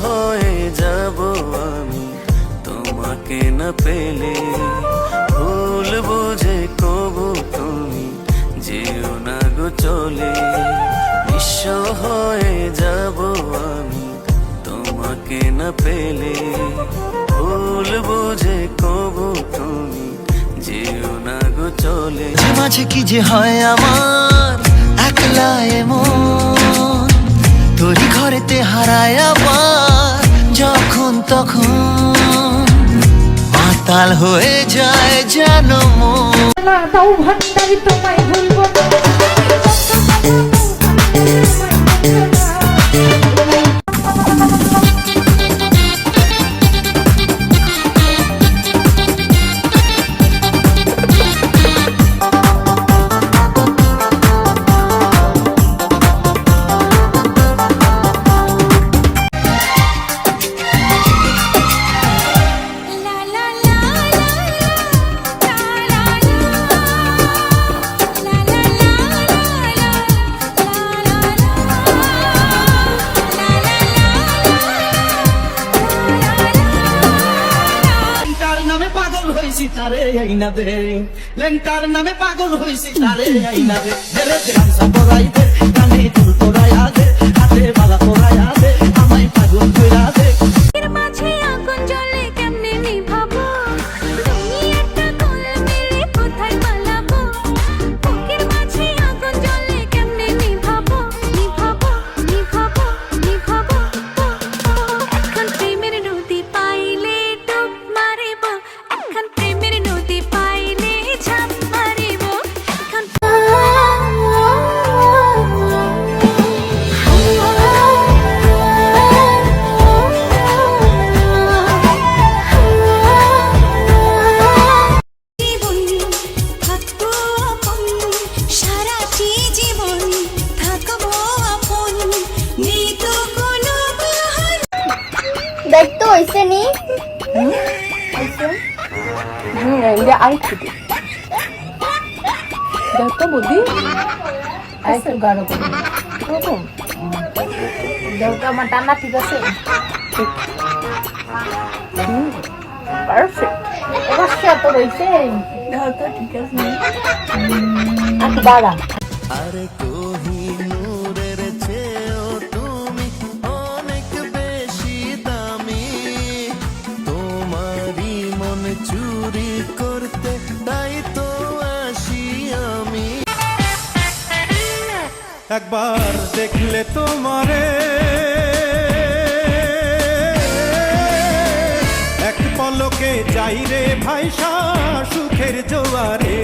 হয়ে যাব আমি তোমাকে না পেলে। ভুল বুঝে কবু তুমি যেও না গো চলে। নিঃস্ব হয়ে যাব আমি তোমাকে না পেলে। ভুল বুঝে কবু তুমি যেও না গো চলে। মাঝে কি যে হয় আমার একলা এমন, তোরই ঘরেতে হারায় আবার যখন তখন মাতাল হয়ে যায় যেন মন। তাও ভান্ডারি তোমায় ভুলবো না। তারে আইনা দে লেংটার নামে পাগল হইছি তারে আইনা দে ধীরে ধীরে পড়াই দে কানে চুল পড়াইয়া দে হাতে বালা পড়াইয়া দে আমায় পাগল কইরা দে। এর মাঝে আগুন জ্বলে কেমনে নিভাবো, তুমি একটা কোল মেলে কোথায় পালাবো। বুকের মাঝে আগুন জ্বলে কেমনে নিভাবো, নিভাবো নিভাবো নিভাবো। এখন প্রেমের নদী পাইলে ডুব মারিব, এখন প্রেমের নদী পাইলে ঝাঁপ মারিব। এখন জীবন থাকবো আপন, সারাটি জীবন থাকবো আপন, নেই তো কোনো বাহানা। দেখ তো হইছে নি এটা আরেকটু দিই। দেখ তো বুদ্ধি আরেকটু গাঢ় করে এরকম। দেখ তো আমার টান্না ঠিক আছে। পারফেক্ট। এবার সে তো রয়েছে। দেখ তো ঠিক আছে। আর বাড়া আরে কোহিনূরের চেয়েও তুমি অনেক বেশি দামি। তোমারই মন চুরি করতে তাই তো আসি আমি। একবার দেখলে তোমারে এক পলকে যাই রে ভাইসা সুখের জোয়ারে।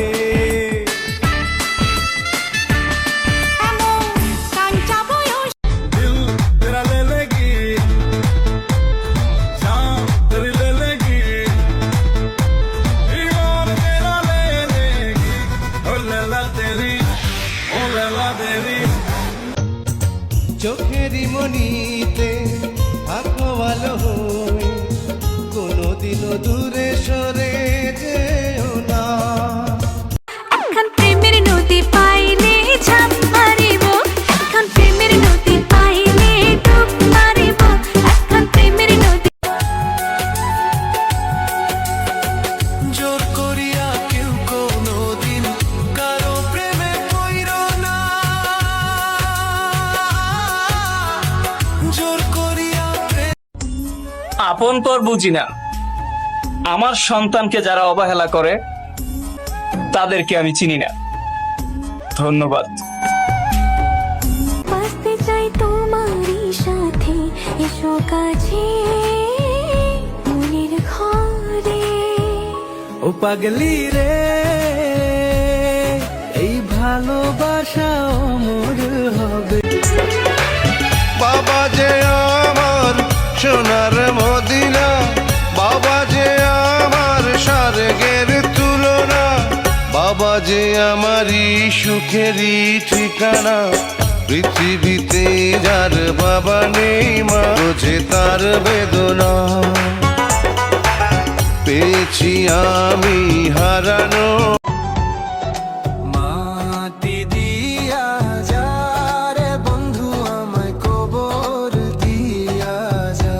চোখেরই মনিতে থাকো ভালো হয়ে, কোনোদিনও দূরে সরে যেও না। এখন প্রেমের নদী পাইলে ঝাঁপ মারিব, এখন প্রেমের নদী পাইলে ডুব মারিব। এখন প্রেমের নদী জোর করিয়া কেউ কোনোদিন কারো প্রেমে পইর না। জোর করিয়া আপন পর বুঝি না। আমার সন্তানকে যারা অবহেলা করে তাদেরকে আমি চিনি না। ধন্যবাদ। বাঁচতে চাই তোমারই সাথে, এসো কাছে মনের ঘরে। ও পাগলি রে এই ভালোবাসা অমর হবে। বাবা যে আমার সোনার মদিনা, বাবা যে আমার স্বর্গের তুলনা, বাবা যে আমারই সুখেরই ঠিকানা। পৃথিবীতে যার বাবা নেই মা বোঝে তার বেদনা। পেয়েছি আমি হারানো মাটি দিয়া যা রে বন্ধু আমায় কবর দিয়া যা।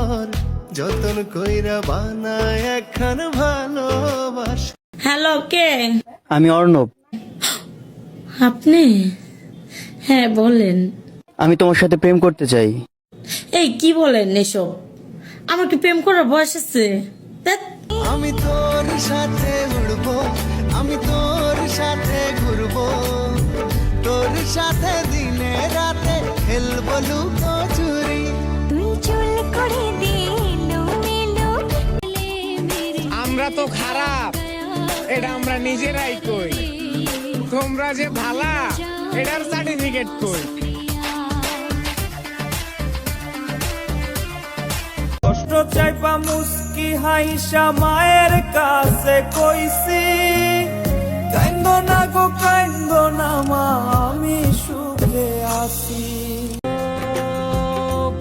ঘর যতন কইরা বানায় একখান ভালোবাসা। হ্যালো, কে? আমি অর্ণব। আপনি? হ্যাঁ, বলেন। আমি তোমার সাথে প্রেম করতে চাই। এই কি বলেন এসব? আমার কি প্রেম করার বয়স আছে? ধ্যাৎ। আমি তোর সাথে উড়বো, আমি তোর সাথে ঘুরবো, তোর সাথে দিনে রাতে খেলবো লুকোচুরি। তুই চুল করে দিলো মেলো আমরা তো খারাপ, এটা আমরা নিজেরাই কই। তোমরা যে ভালা, এটার সার্টিফিকেট কই। কষ্ট চাইপা মুস্কি হাইসা মায়ের কাছে কইছি, কাইন্দো না গো কাইন্দো না মা, আমি সুখে আছি।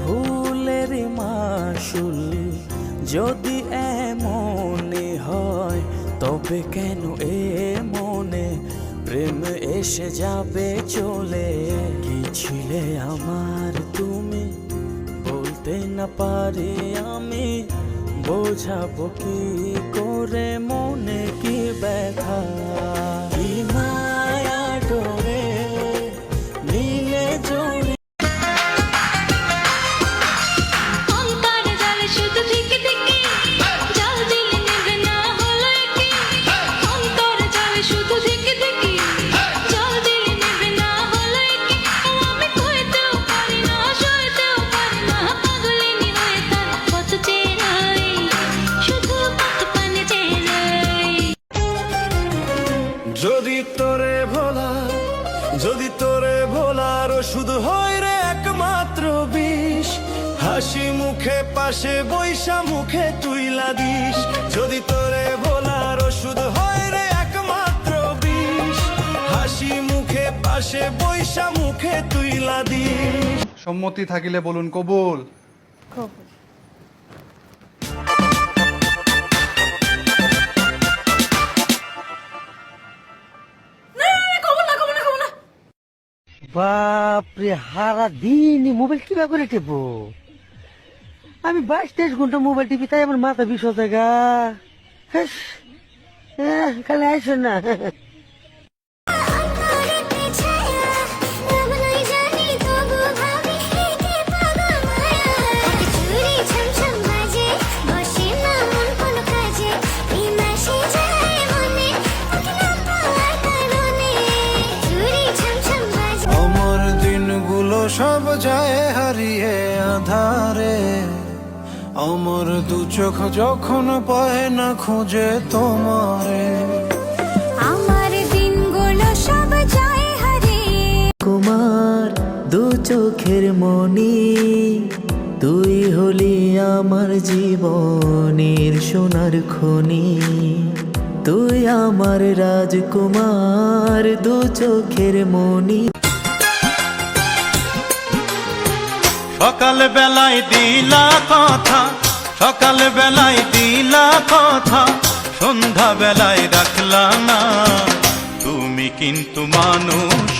ভুলের মাসুল যদি এমনে হয়, তবে কেন এ মনে প্রেম এসে যাবে চলে? কি ছিলে আমার তুমি বলতে না পারি আমি, বোঝাবো কি করে মনে কি ব্যথা। কি মায়া ডোরে নীলে জড়ি অন্তর জলে শুধু থেকে থেকে জল দিলে নেবে না হলো কি, অন্তর জলে শুধু থেকে থেকে জল দিলে নেবে না হলো কি। আমি কইতেও পারি না, সইতেও পারি না, পাগলিনী হয়ে তার কত চেরাই, শুধু কত পানে চেরাই। যদি তোরে ভোলা, যদি তোরে ভোলার শুধু হয় রে একমাত্র বিষ, হাসি মুখে পাশে বৈশা মুখে তুইলা দিস। যদি তোরে ভোলার শুধু হয় রে একমাত্র বিষ, হাসি মুখে পাশে বৈশা মুখে তুইলা দিস। সম্মতি থাকিলে বলুন কবুল। বাপরে, হারা দিন মোবাইল কিবা করে টেপো? আমি 22-23 ঘন্টা মোবাইল টিপি, তাই আমার মাথা বিষ হচ্ছে গা। খালি আইসো না। আমার দিনগুলো সব যায় হারিয়ে আধারে, আমার দু চোখ যখন পায় না খুঁজে তোমারে। আমার দিনগুলো সব যায় হারিয়ে। কুমার দু চোখের মনি, তুই হলি আমার জীবনের সোনার খনি, তুই আমার রাজকুমার দু চোখের মনি। সকাল বেলায় দিলা কথা, সকাল বেলায় দিলা কথা, সন্ধ্যা বেলায় রাখলা না। তুমি কিন্তু মানুষ